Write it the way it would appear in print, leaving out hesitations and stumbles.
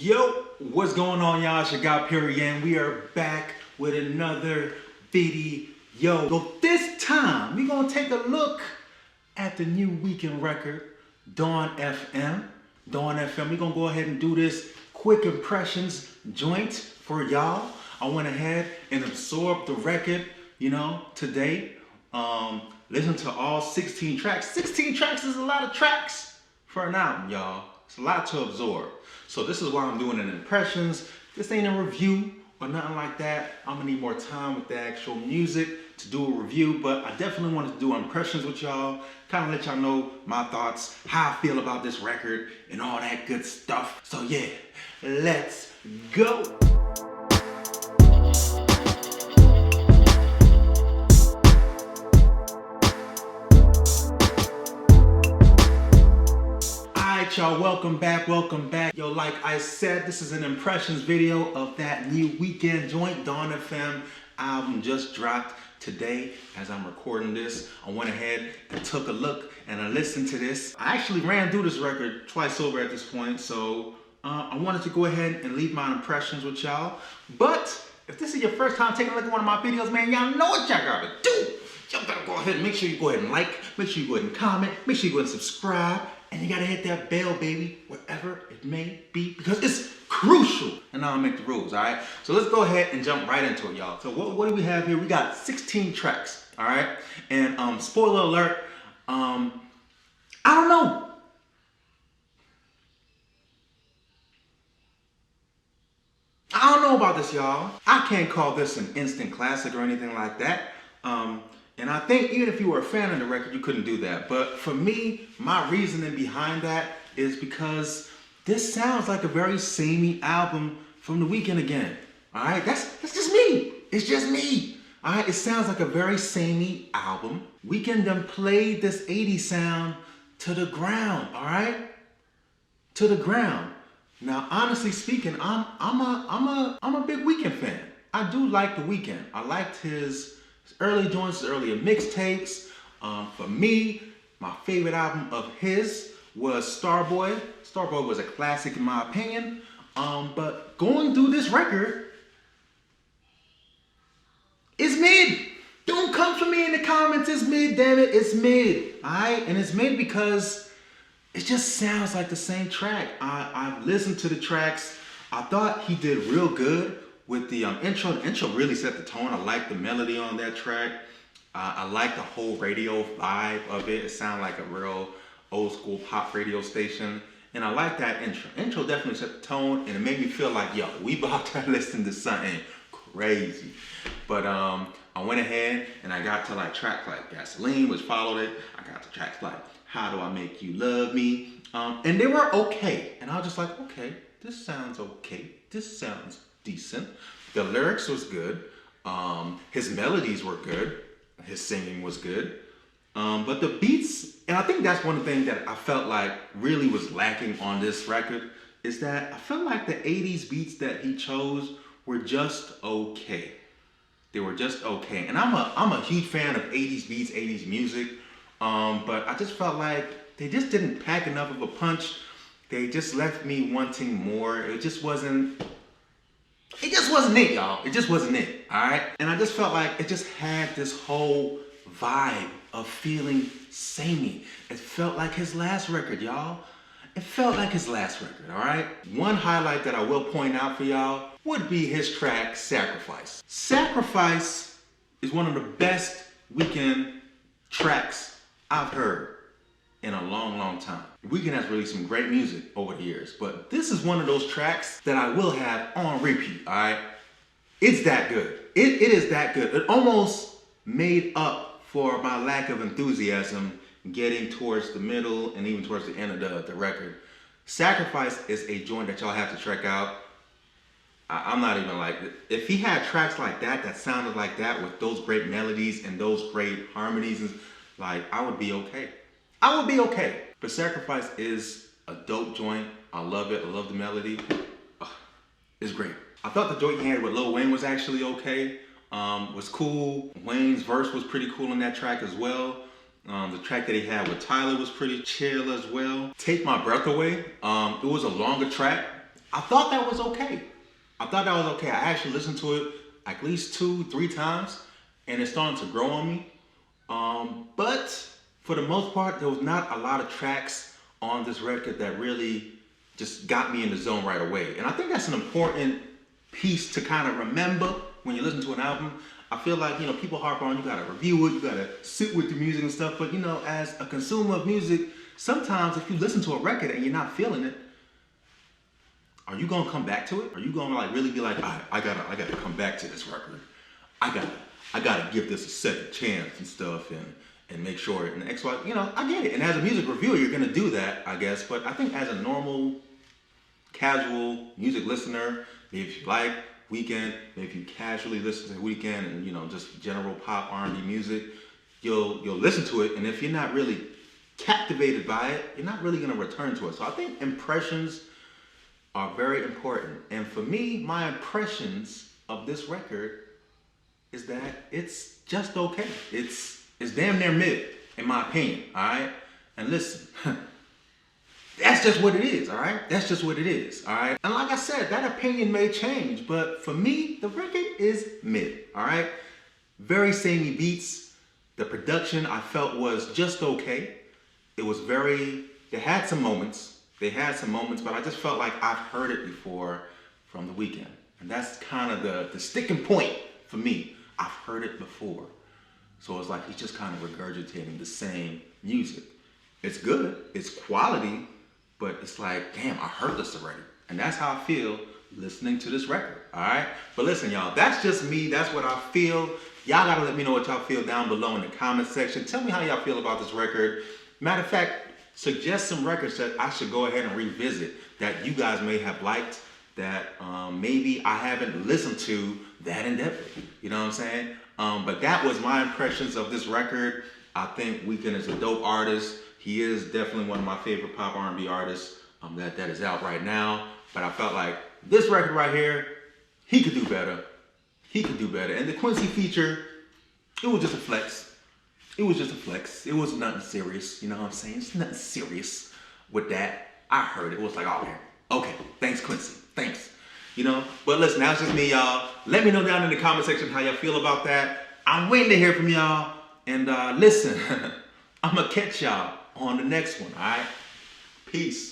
Yo, what's going on, y'all? It's your guy Perry, and we are back with another video. So this time, we're gonna take a look at the new Weeknd record, Dawn FM. We're gonna go ahead and do this quick impressions joint for y'all. I went ahead and absorbed the record, today. Listen to all 16 tracks. 16 tracks is a lot of tracks for an album, y'all. It's a lot to absorb. So this is why I'm doing an impressions. This ain't a review or nothing like that. I'm gonna need more time with the actual music to do a review, but I definitely wanted to do impressions with y'all, kind of let y'all know my thoughts, how I feel about this record, and all that good stuff. So yeah, let's go. Y'all, welcome back. Yo, like I said, this is an impressions video of that new Weeknd joint. Dawn FM album just dropped today as I'm recording this. I went ahead and took a look and I listened to this. I actually ran through this record twice over at this point, so I wanted to go ahead and leave my impressions with y'all. But if this is your first time taking a look at one of my videos, man, y'all know what y'all gotta do. Y'all better go ahead and make sure you go ahead and like, make sure you go ahead and comment, make sure you go ahead and subscribe. And you gotta hit that bell, baby, wherever it may be, because it's crucial. And now I'll make the rules, all right? So let's go ahead and jump right into it, y'all. So what do we have here? We got 16 tracks, all right? And spoiler alert, I don't know. I don't know about this, y'all. I can't call this an instant classic or anything like that. And I think even if you were a fan of the record, you couldn't do that. But for me, my reasoning behind that is because this sounds like a very samey album from the Weeknd again. All right, that's just me. It's just me. All right, it sounds like a very samey album. Weeknd done played this 80s sound to the ground. All right, to the ground. Now, honestly speaking, I'm a big Weeknd fan. I do like the Weeknd. I liked his early joints, his earlier mixtapes. For me, my favorite album of his was Starboy. Starboy was a classic in my opinion. But going through this record, it's mid. Don't come for me in the comments. It's mid, damn it. It's mid. Alright? And it's mid because it just sounds like the same track. I've listened to the tracks. I thought he did real good with the intro. The intro really set the tone. I like the melody on that track. I like the whole radio vibe of it. It sounded like a real old school pop radio station. And I like that intro. Intro definitely set the tone and it made me feel like, yo, we about to listen to something crazy. But I went ahead and I got to like tracks like Gasoline, which followed it. I got to tracks like How Do I Make You Love Me? And they were okay. And I was just like, okay, this sounds okay. This sounds decent. The lyrics was good. His melodies were good. His singing was good. But the beats, and I think that's one thing that I felt like really was lacking on this record, is that I felt like the 80s beats that he chose were just okay. They were just okay. And I'm a huge fan of 80s beats, 80s music. But I just felt like they just didn't pack enough of a punch. They just left me wanting more. It just wasn't it, y'all. It just wasn't it, all right? And I just felt like it just had this whole vibe of feeling samey. It felt like his last record, y'all. It felt like his last record, all right? One highlight that I will point out for y'all would be his track, Sacrifice. Sacrifice is one of the best Weeknd tracks I've heard in a long, long time. Weeknd has released some great music over the years, but this is one of those tracks that I will have on repeat, all right? It's that good. It is that good. It almost made up for my lack of enthusiasm getting towards the middle and even towards the end of the record. Sacrifice is a joint that y'all have to check out. I'm not even like, if he had tracks like that sounded like that with those great melodies and those great harmonies, like, I would be okay. I would be okay. But Sacrifice is a dope joint. I love it. I love the melody. It's great. I thought the joint he had with Lil Wayne was actually okay. Was cool. Wayne's verse was pretty cool on that track as well. The track that he had with Tyler was pretty chill as well. Take My Breath Away. It was a longer track. I thought that was okay. I thought that was okay. I actually listened to it at least 2, 3 times, and it's starting to grow on me. But for the most part, there was not a lot of tracks on this record that really just got me in the zone right away. And I think that's an important piece to kind of remember when you listen to an album. I feel like, people harp on, you gotta review it, you gotta sit with the music and stuff. But, as a consumer of music, sometimes if you listen to a record and you're not feeling it, are you gonna come back to it? Are you gonna like really be like, I gotta come back to this record. I gotta give this a second chance and stuff and make sure and X, Y, I get it. And as a music reviewer, you're gonna do that, I guess. But I think as a normal, casual music listener, maybe if you like Weeknd, maybe if you casually listen to Weeknd and just general pop R&B music, you'll listen to it. And if you're not really captivated by it, you're not really gonna return to it. So I think impressions are very important. And for me, my impressions of this record is that it's just okay. It's damn near mid, in my opinion, all right? And listen, that's just what it is, all right? That's just what it is, all right? And like I said, that opinion may change, but for me, the record is mid, all right? Very samey beats. The production I felt was just okay. It was they had some moments, but I just felt like I've heard it before from The Weeknd. And that's kind of the sticking point for me. I've heard it before. So it's like he's just kind of regurgitating the same music. It's good, it's quality, but it's like, damn, I heard this already. And that's how I feel listening to this record, all right? But listen, y'all, that's just me. That's what I feel. Y'all gotta let me know what y'all feel down below in the comment section. Tell me how y'all feel about this record. Matter of fact, suggest some records that I should go ahead and revisit that you guys may have liked that maybe I haven't listened to that in depth. You know what I'm saying? But that was my impressions of this record. I think Weeknd is a dope artist. He is definitely one of my favorite pop R&B artists that is out right now. But I felt like this record right here, he could do better. He could do better. And the Quincy feature, it was just a flex. It was just a flex. It was nothing serious. You know what I'm saying? It's nothing serious with that. I heard it. It was like, oh, man. Okay. Thanks, Quincy. Thanks. But listen, that's just me, y'all. Let me know down in the comment section how y'all feel about that. I'm waiting to hear from y'all. And listen, I'm going to catch y'all on the next one, all right? Peace.